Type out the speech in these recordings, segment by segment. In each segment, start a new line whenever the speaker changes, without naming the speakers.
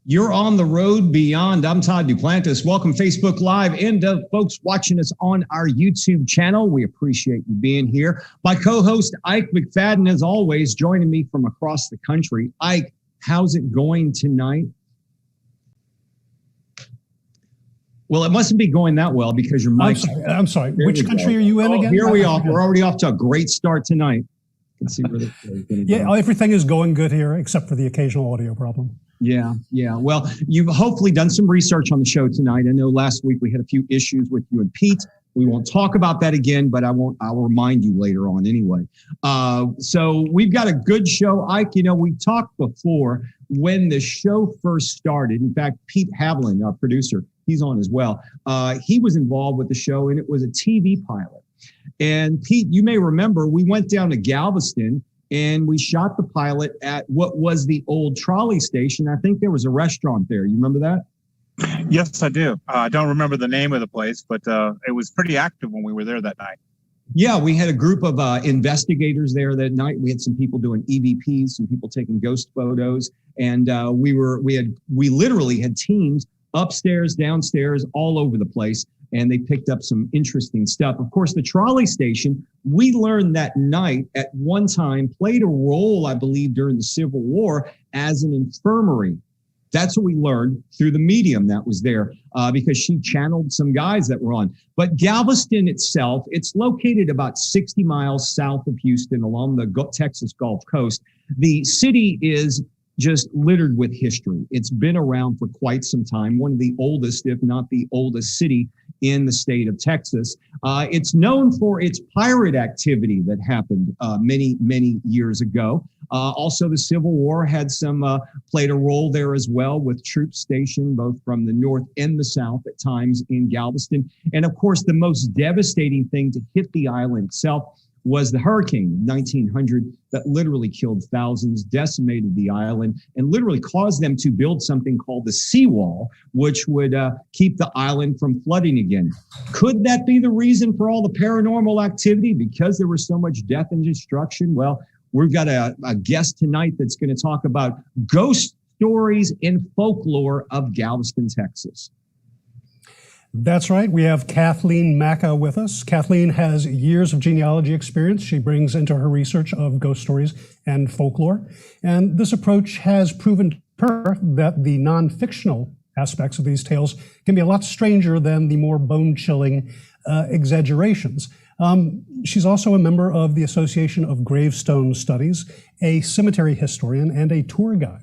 You're on the road beyond. I'm Todd Duplantis. Welcome Facebook Live and folks watching us on our YouTube channel. We appreciate you being here. My co-host Ike McFadden, as always, joining me from across the country. Ike, how's it going tonight? Well, it mustn't be going that well because your mic.
I'm sorry. Which country are you in again?
Here we are. We're already off to a great start tonight. You can see where this is going to go.
Everything is going good here except for the occasional audio problem.
Yeah. Well, you've hopefully done some research on the show tonight. I know last week we had a few issues with you and Pete. We won't talk about that again, but I'll remind you later on anyway. So we've got a good show. Ike, we talked before when the show first started. In fact, Pete Haviland, our producer, he's on as well. He was involved with the show, and it was a TV pilot. And Pete, you may remember, we went down to Galveston and we shot the pilot at what was the old trolley station. I think there was a restaurant there. You remember that?
Yes, I do. I don't remember the name of the place, but it was pretty active when we were there that night.
Yeah, we had a group of investigators there that night. We had some people doing EVPs, some people taking ghost photos, and we literally had teams upstairs, downstairs, all over the place. And they picked up some interesting stuff. Of course, the trolley station, we learned that night at one time played a role, I believe, during the Civil War as an infirmary. That's what we learned through the medium that was there because she channeled some guys that were on. But Galveston itself, it's located about 60 miles south of Houston along the Texas Gulf Coast. The city is just littered with history. It's been around for quite some time. One of the oldest, if not the oldest city in the state of Texas. It's known for its pirate activity that happened many years ago. Also, the Civil War had played a role there as well, with troops stationed both from the north and the south at times in Galveston. And of course, the most devastating thing to hit the island itself was the hurricane 1900 that literally killed thousands, decimated the island, and literally caused them to build something called the seawall, which would keep the island from flooding again. Could that be the reason for all the paranormal activity? Because there was so much death and destruction? Well, we've got a guest tonight that's going to talk about ghost stories and folklore of Galveston, Texas.
That's right. We have Kathleen Maca with us. Kathleen has years of genealogy experience. She brings into her research of ghost stories and folklore. And this approach has proven to her that the non-fictional aspects of these tales can be a lot stranger than the more bone-chilling exaggerations. She's also a member of the Association of Gravestone Studies, a cemetery historian, and a tour guide.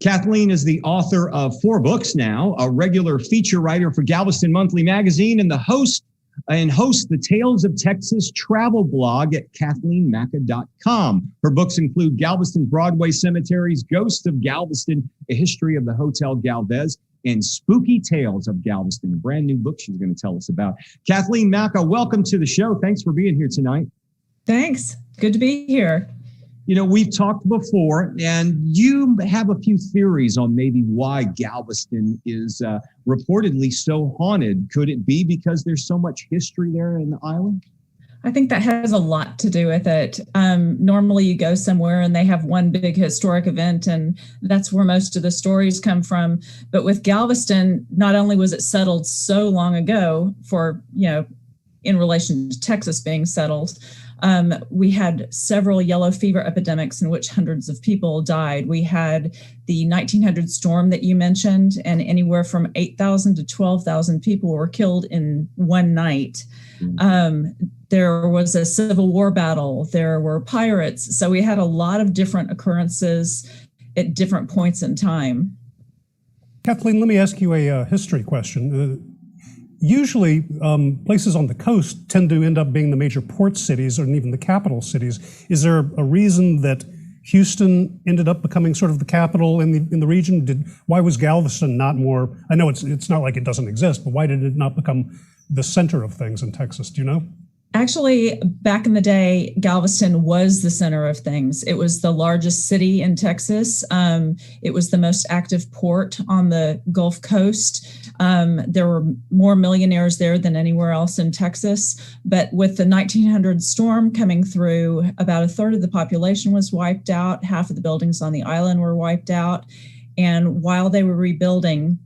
Kathleen is the author of 4 books now, a regular feature writer for Galveston Monthly Magazine, and hosts the Tales of Texas travel blog at KathleenMaca.com. Her books include Galveston's Broadway Cemeteries, Ghosts of Galveston, A History of the Hotel Galvez, and Spooky Tales of Galveston, a brand new book she's going to tell us about. Kathleen Maca, welcome to the show. Thanks for being here tonight.
Thanks. Good to be here.
We've talked before, and you have a few theories on maybe why Galveston is reportedly so haunted. Could it be because there's so much history there in the island?
I think that has a lot to do with it. Normally you go somewhere and they have one big historic event, and that's where most of the stories come from. But with Galveston, not only was it settled so long ago in relation to Texas being settled, we had several yellow fever epidemics in which hundreds of people died. We had the 1900 storm that you mentioned, and anywhere from 8,000 to 12,000 people were killed in one night. There was a Civil War battle. There were pirates. So we had a lot of different occurrences at different points in time.
Kathleen, let me ask you a history question. Usually, places on the coast tend to end up being the major port cities or even the capital cities. Is there a reason that Houston ended up becoming sort of the capital in the region? Why was Galveston not more? I know it's not like it doesn't exist, but why did it not become the center of things in Texas? Do you know?
Actually, back in the day, Galveston was the center of things. It was the largest city in Texas. It was the most active port on the Gulf Coast. There were more millionaires there than anywhere else in Texas. But with the 1900 storm coming through, about a third of the population was wiped out. Half of the buildings on the island were wiped out. And while they were rebuilding,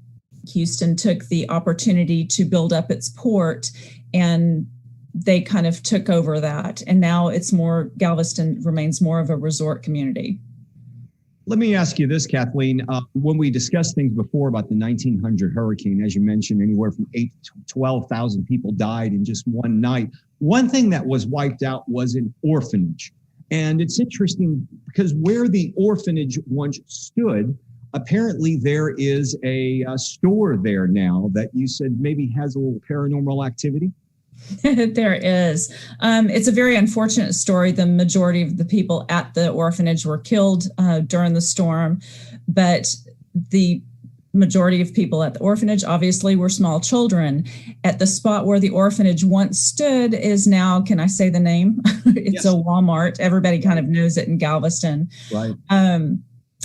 Houston took the opportunity to build up its port, and they kind of took over that. And now Galveston remains more of a resort community.
Let me ask you this, Kathleen. When we discussed things before about the 1900 hurricane, as you mentioned, anywhere from 8,000 to 12,000 people died in just one night. One thing that was wiped out was an orphanage. And it's interesting because where the orphanage once stood, apparently there is a store there now that you said maybe has a little paranormal activity.
There is. It's a very unfortunate story. The majority of the people at the orphanage were killed during the storm, but the majority of people at the orphanage obviously were small children. At the spot where the orphanage once stood is now, can I say the name? It's a Walmart. Everybody kind of knows it in Galveston.
Right.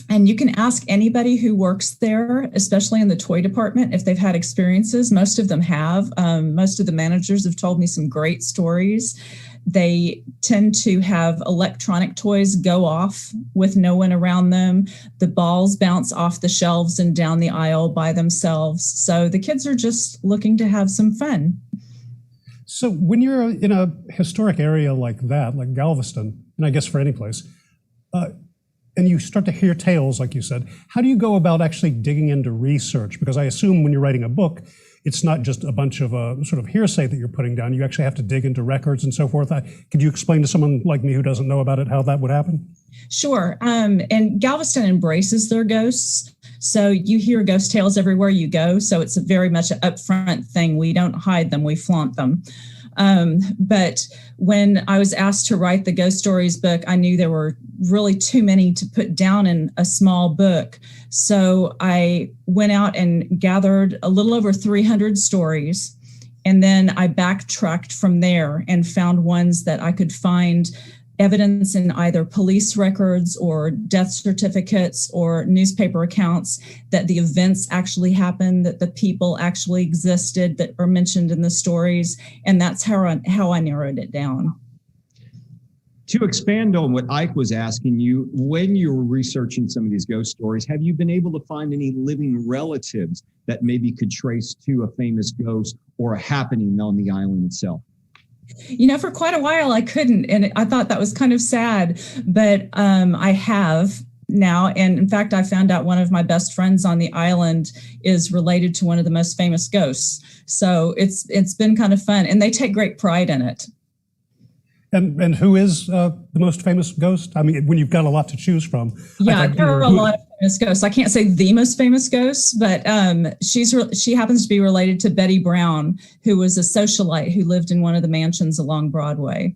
And you can ask anybody who works there, especially in the toy department, if they've had experiences. Most of them have. Most of the managers have told me some great stories. They tend to have electronic toys go off with no one around them. The balls bounce off the shelves and down the aisle by themselves. So the kids are just looking to have some fun.
So when you're in a historic area like that, like Galveston, and I guess for any place, and you start to hear tales, like you said, how do you go about actually digging into research? Because I assume when you're writing a book, it's not just a bunch of sort of hearsay that you're putting down. You actually have to dig into records and so forth. Could you explain to someone like me who doesn't know about it how that would happen?
Sure. And Galveston embraces their ghosts. So you hear ghost tales everywhere you go. So it's very much an upfront thing. We don't hide them, we flaunt them. But when I was asked to write the ghost stories book, I knew there were really too many to put down in a small book. So I went out and gathered a little over 300 stories. And then I backtracked from there and found ones that I could find evidence in either police records or death certificates or newspaper accounts that the events actually happened, that the people actually existed that are mentioned in the stories. And that's how I narrowed it down.
To expand on what Ike was asking you, when you were researching some of these ghost stories, have you been able to find any living relatives that maybe could trace to a famous ghost or a happening on the island itself?
You know, for quite a while I couldn't, and I thought that was kind of sad, but I have now. And in fact, I found out one of my best friends on the island is related to one of the most famous ghosts. So it's been kind of fun, and they take great pride in it.
And who is the most famous ghost? I mean, when you've got a lot to choose from.
Yeah, there are a lot of famous ghosts. I can't say the most famous ghost, but she happens to be related to Betty Brown, who was a socialite who lived in one of the mansions along Broadway.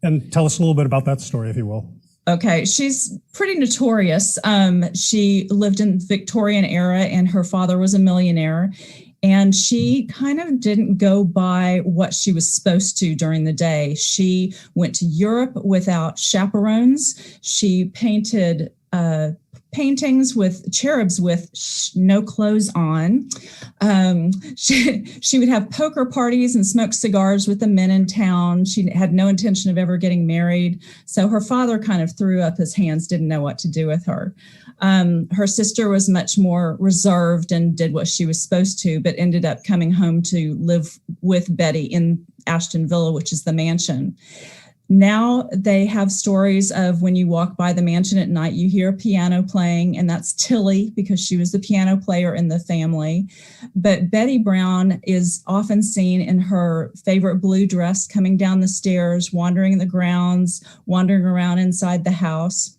And tell us a little bit about that story, if you will.
Okay, she's pretty notorious. She lived in the Victorian era, and her father was a millionaire. And she kind of didn't go by what she was supposed to during the day. She went to Europe without chaperones. She painted paintings with cherubs with no clothes on. She would have poker parties and smoke cigars with the men in town. She had no intention of ever getting married. So her father kind of threw up his hands, didn't know what to do with her. Her sister was much more reserved and did what she was supposed to, but ended up coming home to live with Betty in Ashton Villa, which is the mansion. Now they have stories of when you walk by the mansion at night, you hear a piano playing, and that's Tilly because she was the piano player in the family. But Betty Brown is often seen in her favorite blue dress coming down the stairs, wandering the grounds, wandering around inside the house.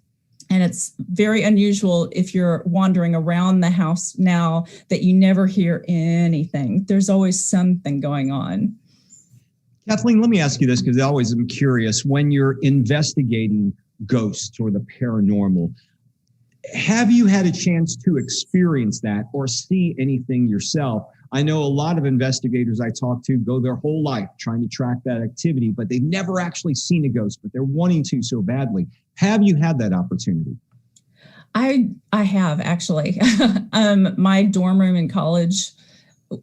And it's very unusual if you're wandering around the house now that you never hear anything. There's always something going on.
Kathleen, let me ask you this because I always am curious. When you're investigating ghosts or the paranormal, have you had a chance to experience that or see anything yourself I know a lot of investigators I talk to go their whole life trying to track that activity, but they've never actually seen a ghost, but they're wanting to so badly. Have you had that opportunity?
I have actually. My dorm room in college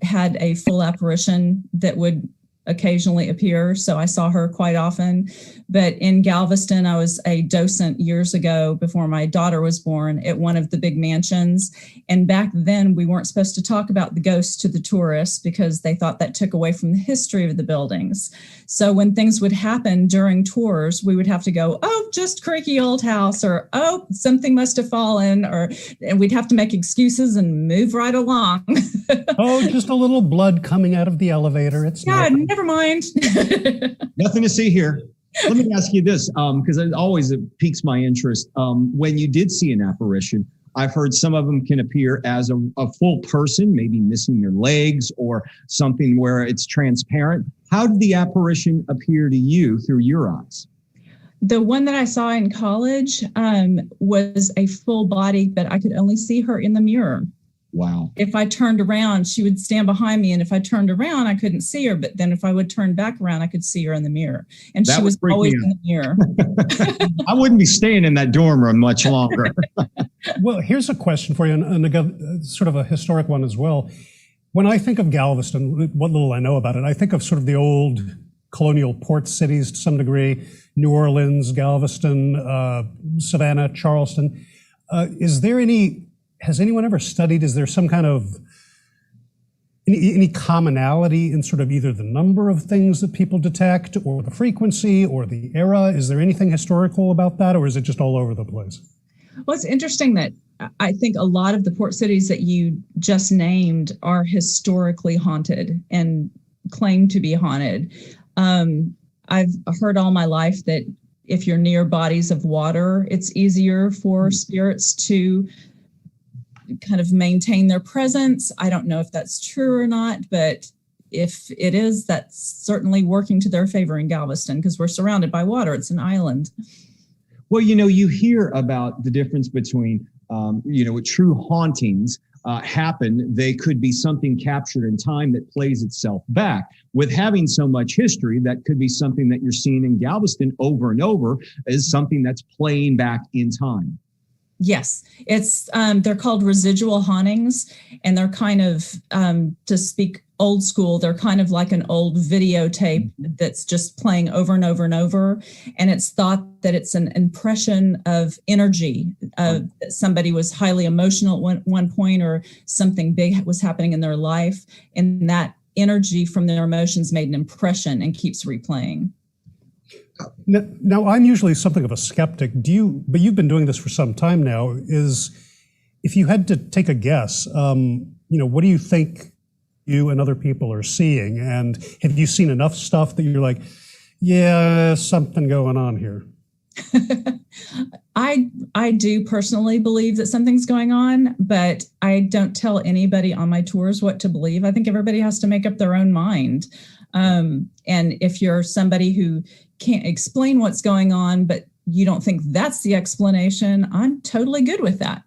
had a full apparition that would occasionally appear, so I saw her quite often. But in Galveston, I was a docent years ago before my daughter was born at one of the big mansions. And back then, we weren't supposed to talk about the ghosts to the tourists because they thought that took away from the history of the buildings. So when things would happen during tours, we would have to go, oh, just creaky old house, or oh, something must have fallen, and we'd have to make excuses and move right along.
Oh, just a little blood coming out of the elevator. It's nothing.
Never mind.
Nothing to see here. Let me ask you this, because it piques my interest. When you did see an apparition, I've heard some of them can appear as a full person, maybe missing their legs or something where it's transparent. How did the apparition appear to you through your eyes?
The one that I saw in college was a full body, but I could only see her in the mirror.
Wow.
If I turned around, she would stand behind me. And if I turned around, I couldn't see her. But then if I would turn back around, I could see her in the mirror. And she was always in the mirror.
I wouldn't be staying in that dorm room much longer.
Well, here's a question for you, and sort of a historic one as well. When I think of Galveston, what little I know about it, I think of sort of the old colonial port cities to some degree, New Orleans, Galveston, Savannah, Charleston. Has anyone ever studied, is there some kind of, any commonality in sort of either the number of things that people detect or the frequency or the era? Is there anything historical about that, or is it just all over the place?
Well, it's interesting that I think a lot of the port cities that you just named are historically haunted and claim to be haunted. I've heard all my life that if you're near bodies of water, it's easier for spirits to kind of maintain their presence. I don't know if that's true or not, but if it is, that's certainly working to their favor in Galveston because we're surrounded by water. It's an island.
Well, you hear about the difference between, true hauntings happen. They could be something captured in time that plays itself back. With having so much history, that could be something that you're seeing in Galveston over and over is something that's playing back in time.
Yes, it's they're called residual hauntings, and they're kind of, to speak old school, they're kind of like an old videotape that's just playing over and over and over. And it's thought that it's an impression of energy, that somebody was highly emotional at one point or something big was happening in their life. And that energy from their emotions made an impression and keeps replaying.
Now, I'm usually something of a skeptic. But you've been doing this for some time now. If you had to take a guess, what do you think you and other people are seeing? And have you seen enough stuff that you're like, yeah, something going on here?
I do personally believe that something's going on, but I don't tell anybody on my tours what to believe. I think everybody has to make up their own mind. And if you're somebody who can't explain what's going on, but you don't think that's the explanation, I'm totally good with that.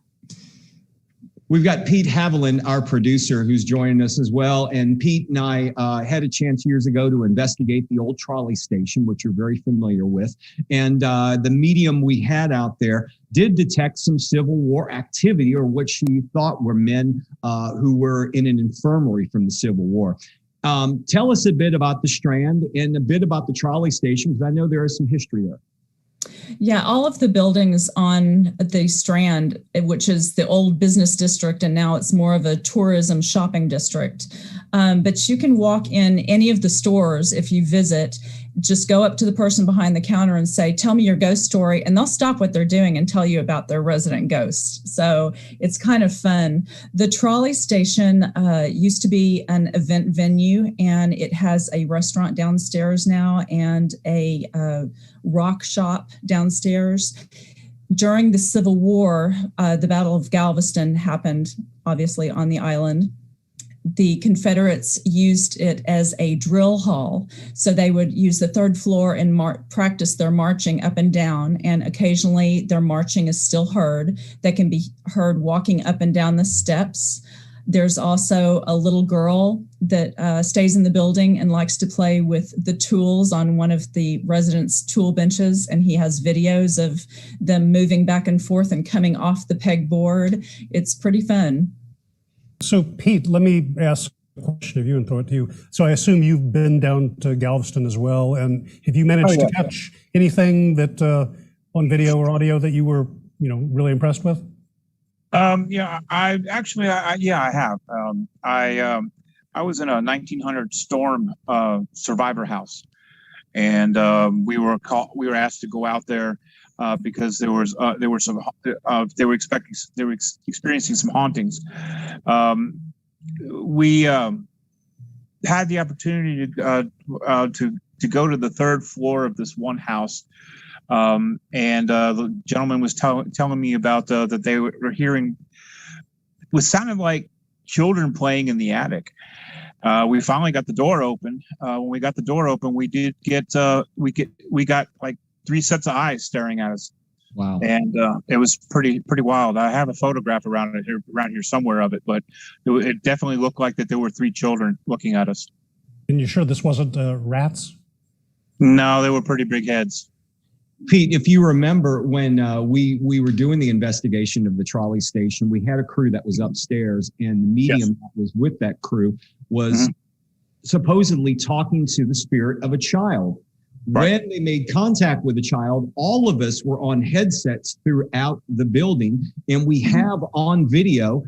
We've got Pete Haviland, our producer, who's joining us as well. And Pete and I had a chance years ago to investigate the old trolley station, which you're very familiar with. And the medium we had out there did detect some Civil War activity, or what she thought were men who were in an infirmary from the Civil War. Tell us a bit about the Strand and a bit about the trolley station, because I know there is some history there.
Yeah, all of the buildings on the Strand, which is the old business district, and now it's more of a tourism shopping district. But you can walk in any of the stores if you visit. Just go up to the person behind the counter and say, tell me your ghost story. And they'll stop what they're doing and tell you about their resident ghost. So it's kind of fun. The trolley station used to be an event venue, and it has a restaurant downstairs now and a rock shop downstairs. During the Civil War, the Battle of Galveston happened, obviously, on the island. The Confederates used it as a drill hall. So they would use the third floor and practice their marching up and down. And occasionally their marching is still heard. They can be heard walking up and down the steps. There's also a little girl that stays in the building and likes to play with the tools on one of the residents' tool benches, and he has videos of them moving back and forth and coming off the pegboard. It's pretty fun.
So, Pete, let me ask a question of you and throw it to you. So I assume you've been down to Galveston as well, and have you managed to catch anything that on video or audio that you were, really impressed with?
Yeah, I have. I was in a 1900 storm survivor house, and we were asked to go out there because they were experiencing some hauntings. We had the opportunity to go to the third floor of this one house. And the gentleman was telling me about that they were hearing what sounded like children playing in the attic. We finally got the door open. When we got the door open, we did get we got like 3 sets of eyes staring at us.
Wow!
And it was pretty wild. I have a photograph around here somewhere of it, but it definitely looked like that there were 3 children looking at us.
And you sure this wasn't rats?
No, they were pretty big heads.
Pete, if you remember when we were doing the investigation of the trolley station, we had a crew that was upstairs, and the medium that was with that crew was supposedly talking to the spirit of a child. Right. When they made contact with the child, all of us were on headsets throughout the building, and we have on video,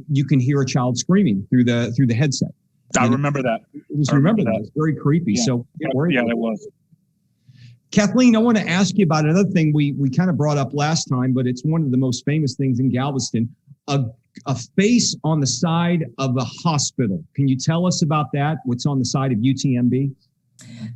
you can hear a child screaming through the headset.
I remember that.
It was remember that. It was very creepy.
Yeah.
So
it was.
Kathleen, I want to ask you about another thing we kind of brought up last time, but it's one of the most famous things in Galveston, a face on the side of a hospital. Can you tell us about that? What's on the side of UTMB?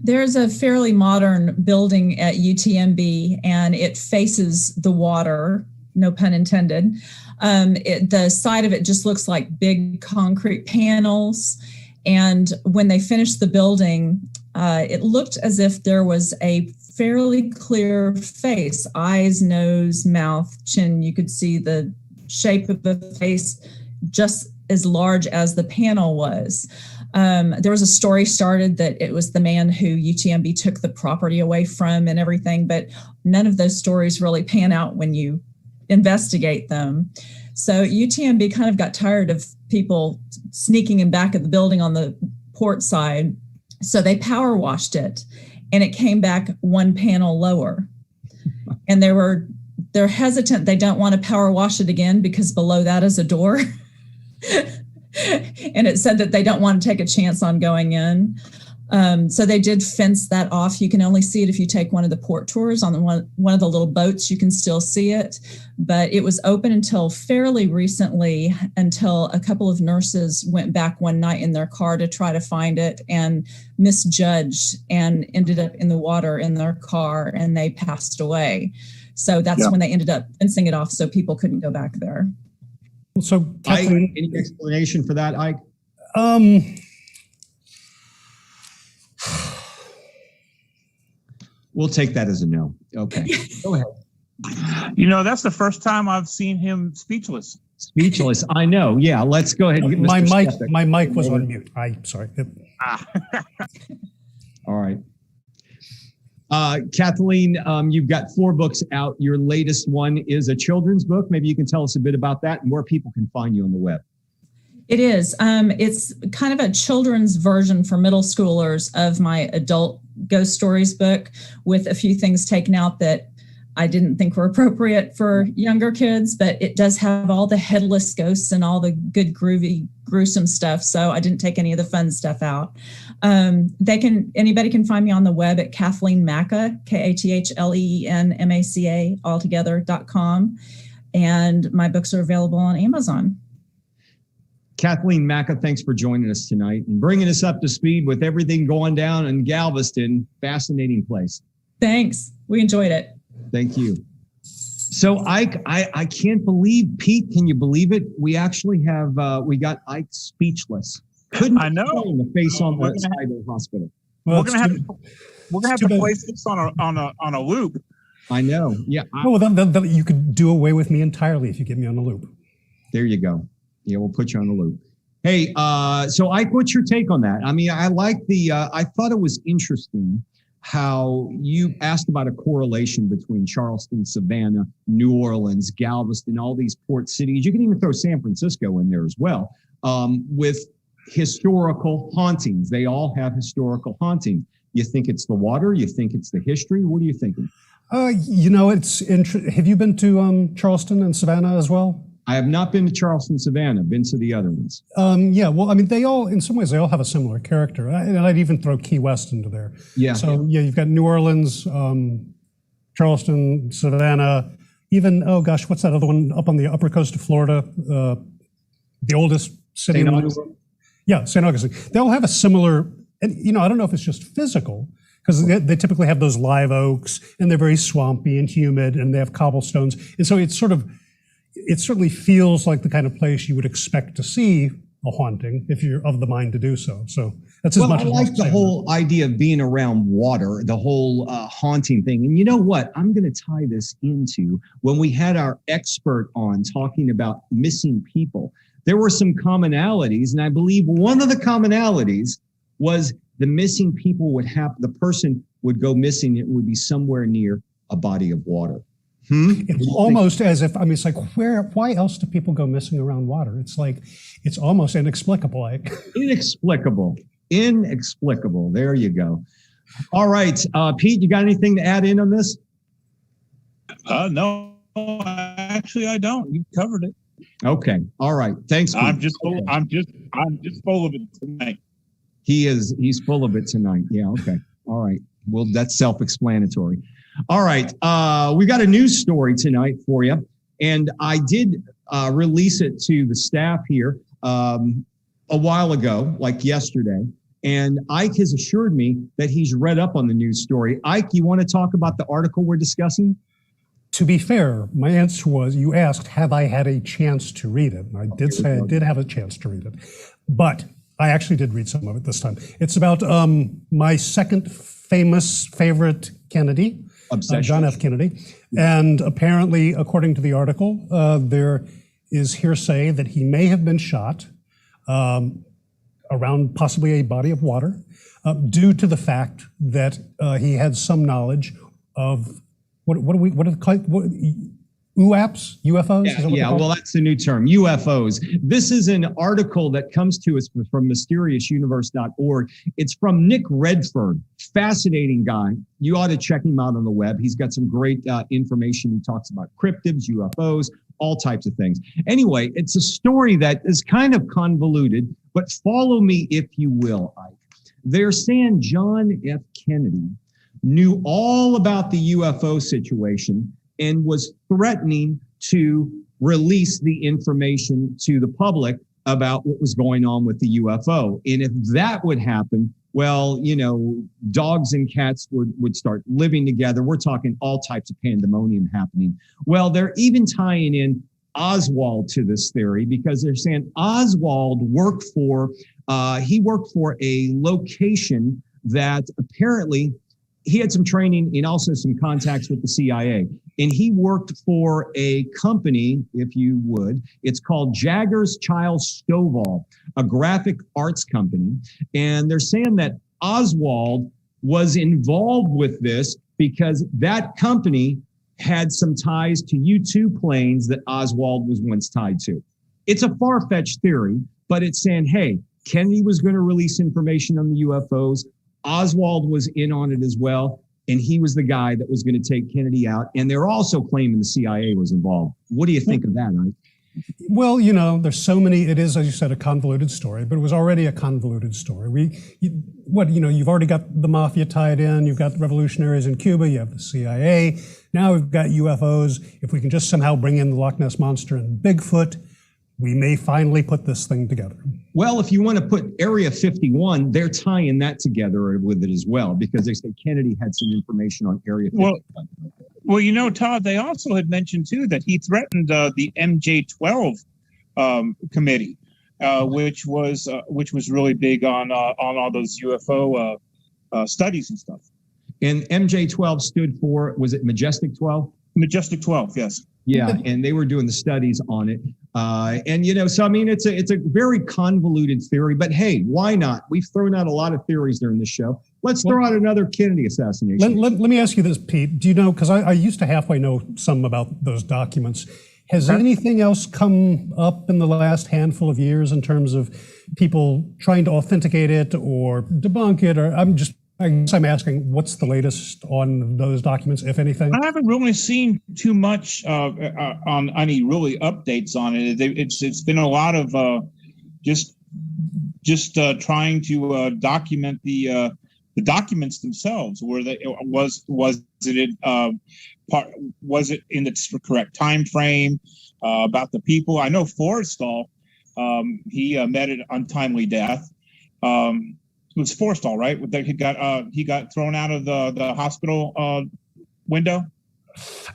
There's a fairly modern building at UTMB, and it faces the water, no pun intended. The side of it just looks like big concrete panels. And when they finished the building, it looked as if there was a fairly clear face, eyes, nose, mouth, chin. You could see the shape of the face just as large as the panel was. There was a story started that it was the man who UTMB took the property away from and everything, but none of those stories really pan out when you investigate them. So UTMB kind of got tired of people sneaking in back of the building on the port side. So they power washed it, and it came back one panel lower. And they're hesitant. They don't want to power wash it again because below that is a door. And it said that they don't want to take a chance on going in. So they did fence that off. You can only see it if you take one of the port tours on one of the little boats. You can still see it, but it was open until fairly recently, until a couple of nurses went back one night in their car to try to find it and misjudged and ended up in the water in their car, and they passed away. So that's when they ended up fencing it off so people couldn't go back there.
So, Kathleen,
any explanation for that, Ike? We'll take that as a no. Okay, go ahead.
That's the first time I've seen him speechless.
Speechless. I know. Yeah, let's go ahead.
My mic was on mute. Sorry.
All right. Kathleen, you've got 4 books out. Your latest one is a children's book. Maybe you can tell us a bit about that and where people can find you on the web.
It is. It's kind of a children's version for middle schoolers of my adult ghost stories book, with a few things taken out that I didn't think were appropriate for younger kids, but it does have all the headless ghosts and all the good, groovy, gruesome stuff. So I didn't take any of the fun stuff out. Anybody can find me on the web at Kathleen Maca, KATHLEENMACA altogether.com. And my books are available on Amazon.
Kathleen Maca, thanks for joining us tonight and bringing us up to speed with everything going down in Galveston. Fascinating place.
Thanks. We enjoyed it.
Thank you. So Ike, I can't believe, Pete, can you believe it? We actually have, we got Ike speechless. Couldn't
I know
the face on the side of the hospital.
Well, we're gonna have to place this on a loop.
I know. Yeah.
Then you could do away with me entirely if you get me on the loop.
There you go. Yeah, we'll put you on the loop. Hey, so Ike, what's your take on that? I mean, I like I thought it was interesting how you asked about a correlation between Charleston, Savannah, New Orleans, Galveston, all these port cities. You can even throw San Francisco in there as well, with historical hauntings. They all have historical hauntings. You think it's the water? You think it's the history? What are you thinking?
It's have you been to Charleston and Savannah as well?
I have not been to Charleston, Savannah. Been to the other ones.
Yeah, well, I mean, in some ways, they all have a similar character. And I'd even throw Key West into there.
Yeah.
So, yeah, you've got New Orleans, Charleston, Savannah, even, oh gosh, what's that other one up on the upper coast of Florida? The oldest city in the world. Yeah, St. Augustine. They all have a similar, and, I don't know if it's just physical, because they typically have those live oaks, and they're very swampy and humid, and they have cobblestones. And so it certainly feels like the kind of place you would expect to see a haunting if you're of the mind to do so. So that's as much as I like the whole
idea of being around water, the whole haunting thing. And you know what? I'm going to tie this into when we had our expert on talking about missing people. There were some commonalities, and I believe one of the commonalities was the missing people the person would go missing. It would be somewhere near a body of water.
It's almost as if, it's like, why else do people go missing around water? It's like, it's almost inexplicable.
Inexplicable. There you go. All right. Pete, you got anything to add in on this?
No, actually I don't. You covered it.
Okay. All right. Thanks, Pete.
I'm just full of it tonight.
He's full of it tonight. Yeah. Okay. All right. Well, that's self-explanatory. All right. We got a news story tonight for you. And I did release it to the staff here a while ago, like yesterday. And Ike has assured me that he's read up on the news story. Ike, you want to talk about the article we're discussing?
To be fair, my answer was, you asked, have I had a chance to read it? And I did say I did have a chance to read it. But I actually did read some of it this time. It's about my second favorite Kennedy, John F. Kennedy. And apparently, according to the article, there is hearsay that he may have been shot around possibly a body of water due to the fact that he had some knowledge of UAPs, UFOs?
Yeah, well, that's the new term, UFOs. This is an article that comes to us from mysteriousuniverse.org. It's from Nick Redfern, fascinating guy. You ought to check him out on the web. He's got some great information. He talks about cryptids, UFOs, all types of things. Anyway, it's a story that is kind of convoluted, but follow me if you will, Ike. They're saying John F. Kennedy knew all about the UFO situation and was threatening to release the information to the public about what was going on with the UFO. And if that would happen, well, dogs and cats would start living together. We're talking all types of pandemonium happening. Well, they're even tying in Oswald to this theory because they're saying Oswald worked for a location that apparently he had some training and also some contacts with the CIA. And he worked for a company, if you would. It's called Jaggers Child Stovall, a graphic arts company. And they're saying that Oswald was involved with this because that company had some ties to U-2 planes that Oswald was once tied to. It's a far-fetched theory, but it's saying, hey, Kennedy was going to release information on the UFOs. Oswald was in on it as well, and he was the guy that was going to take Kennedy out. And they're also claiming the CIA was involved. What do you think of that, Ike?
Well, there's so many. It is, as you said, a convoluted story, but it was already a convoluted story. You've already got the mafia tied in. You've got the revolutionaries in Cuba. You have the CIA. Now we've got UFOs. If we can just somehow bring in the Loch Ness Monster and Bigfoot, we may finally put this thing together. Well,
if you want to put Area 51, they're tying that together with it as well, because they say Kennedy had some information on Area 51.
Well, Todd, they also had mentioned, too, that he threatened the MJ-12 committee, which was really big on all those UFO studies and stuff.
And MJ-12 stood for, was it Majestic 12?
Majestic 12, yes.
Yeah, and they were doing the studies on it. And, you know, so, I mean, it's a very convoluted theory, but hey, why not? We've thrown out a lot of theories during this show. Let's throw out another Kennedy assassination.
Let me ask you this, Pete. Do you know, because I used to halfway know some about those documents. Has anything else come up in the last handful of years in terms of people trying to authenticate it or debunk it? Or I guess I'm asking, what's the latest on those documents, if anything?
I haven't really seen too much on any really updates on it. It's been a lot of just trying to document the documents themselves. Was it in the correct time frame about the people? I know Forrestal, he met an untimely death. It was Forrestal, right? He got thrown out of the hospital window.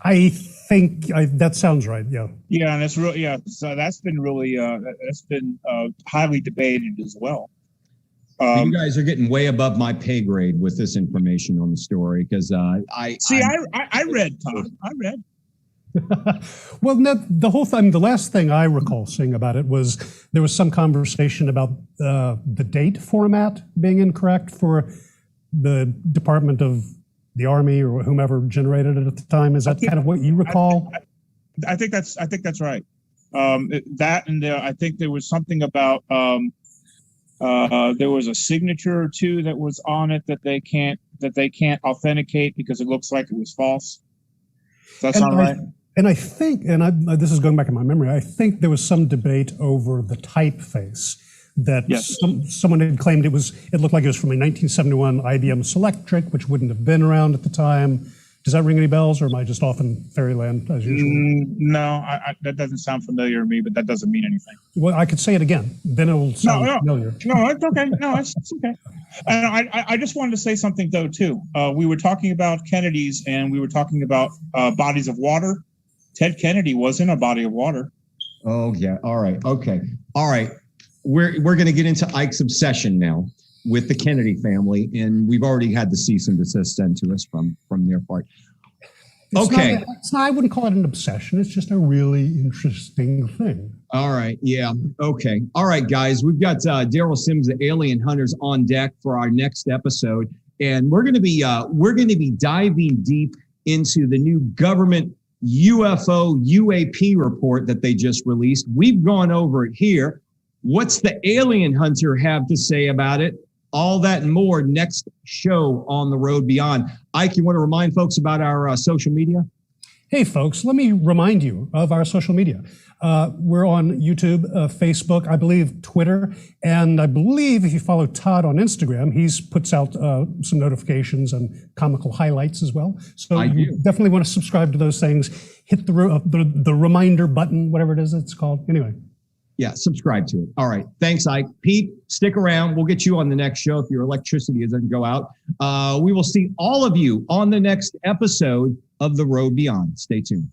I think that sounds right. Yeah.
Yeah, and it's real. Yeah, so that's been really highly debated as well.
You guys are getting way above my pay grade with this information on the story because I
read, Tom. I read.
Well, the whole thing, the last thing I recall seeing about it was there was some conversation about the date format being incorrect for the Department of the Army or whomever generated it at the time. Is that kind of what you recall?
I think that's right. That and I think there was something about there was a signature or two that was on it that they can't authenticate because it looks like it was false. Does that sound right?
And I think, this is going back in my memory, I think there was some debate over the typeface that someone had claimed it looked like it was from a 1971 IBM Selectric, which wouldn't have been around at the time. Does that ring any bells, or am I just off in fairyland as usual?
No, that doesn't sound familiar to me, but that doesn't mean anything.
Well, I could say it again, then it'll sound familiar.
No, it's okay. No, it's okay. And I just wanted to say something, though, too. We were talking about Kennedys, and we were talking about bodies of water. Ted Kennedy was in a body of water.
Oh, yeah. All right. Okay. All right. We're going to get into Ike's obsession now with the Kennedy family, and we've already had the cease and desist sent to us from their part. Okay.
I wouldn't call it an obsession. It's just a really interesting thing.
All right. Yeah. Okay. All right, guys. We've got Daryl Sims, the Alien Hunters, on deck for our next episode, and we're going to be diving deep into the new government UFO UAP report that they just released. We've gone over it here. What's the alien hunter have to say about it? All that and more next show on The Road Beyond. Ike, you want to remind folks about our social media?
Hey, folks, let me remind you of our social media. We're on YouTube, Facebook, I believe Twitter, and I believe if you follow Todd on Instagram, he puts out some notifications and comical highlights as well. So you definitely want to subscribe to those things. Hit the reminder button, whatever it is it's called. Anyway.
Yeah, subscribe to it. All right. Thanks, Ike. Pete, stick around. We'll get you on the next show if your electricity doesn't go out. We will see all of you on the next episode of The Road Beyond. Stay tuned.